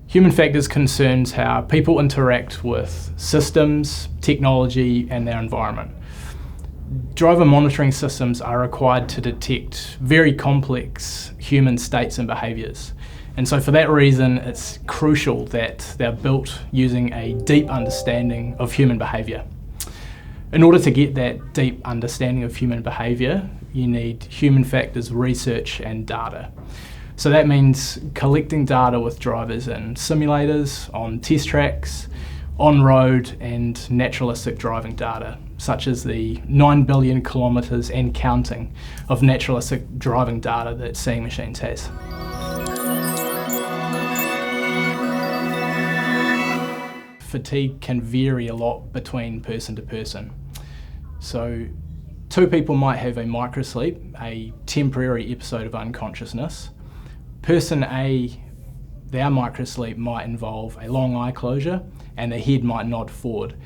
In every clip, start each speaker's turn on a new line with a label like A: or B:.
A: Human factors concerns how people interact with systems, technology, and their environment. Driver monitoring systems are required to detect very complex human states and behaviours. And so for that reason, it's crucial that they're built using a deep understanding of human behaviour. In order to get that deep understanding of human behaviour, you need human factors research and data. So that means collecting data with drivers in simulators, on test tracks, on road, and naturalistic driving data, such as the 9 billion kilometres and counting of naturalistic driving data that Seeing Machines has. Fatigue can vary a lot between person to person. So two people might have a microsleep, a temporary episode of unconsciousness. Person A, their microsleep might involve a long eye closure and the head might nod forward,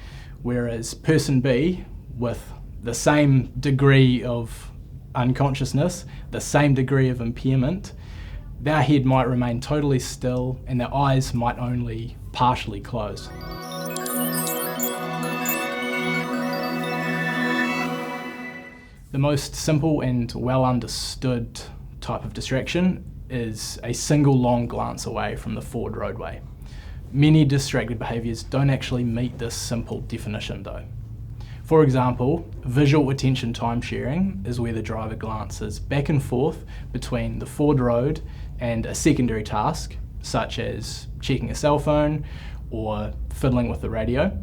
A: whereas person B, with the same degree of unconsciousness, the same degree of impairment, their head might remain totally still and their eyes might only partially close. The most simple and well understood type of distraction is a single long glance away from the forward roadway. Many distracted behaviours don't actually meet this simple definition though. For example, visual attention time sharing is where the driver glances back and forth between the forward road and a secondary task, such as checking a cell phone or fiddling with the radio.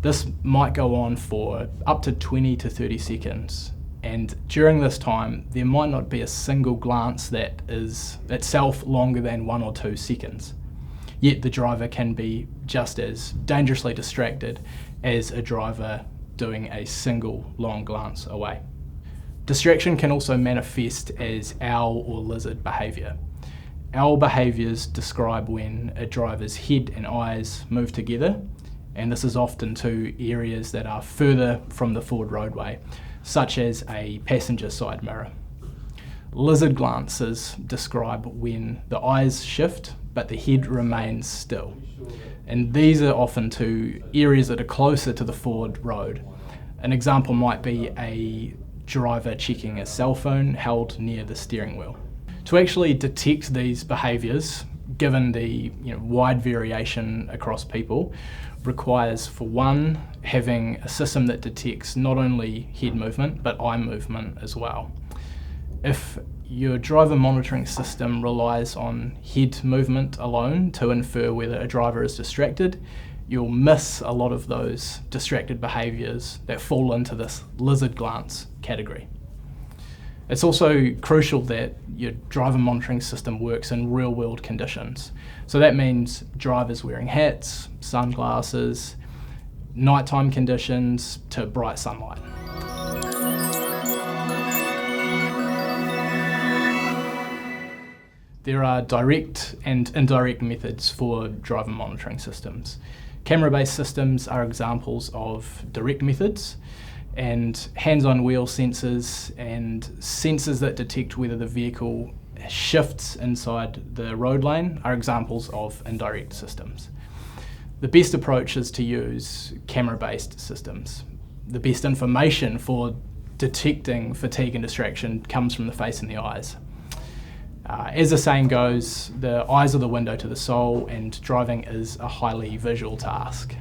A: This might go on for up to 20 to 30 seconds. And during this time, there might not be a single glance that is itself longer than 1 or 2 seconds. Yet the driver can be just as dangerously distracted as a driver doing a single long glance away. Distraction can also manifest as owl or lizard behaviour. Owl behaviours describe when a driver's head and eyes move together, and this is often to areas that are further from the forward roadway, such as a passenger side mirror. Lizard glances describe when the eyes shift but the head remains still. And these are often to areas that are closer to the forward road. An example might be a driver checking a cell phone held near the steering wheel. To actually detect these behaviours, given the wide variation across people, requires, for one, having a system that detects not only head movement but eye movement as well. If your driver monitoring system relies on head movement alone to infer whether a driver is distracted, you'll miss a lot of those distracted behaviours that fall into this lizard glance category. It's also crucial that your driver monitoring system works in real-world conditions. So that means drivers wearing hats, sunglasses, nighttime conditions to bright sunlight. There are direct and indirect methods for driver monitoring systems. Camera-based systems are examples of direct methods, and hands-on wheel sensors and sensors that detect whether the vehicle shifts inside the road lane are examples of indirect systems. The best approach is to use camera-based systems. The best information for detecting fatigue and distraction comes from the face and the eyes. As the saying goes, the eyes are the window to the soul, and driving is a highly visual task.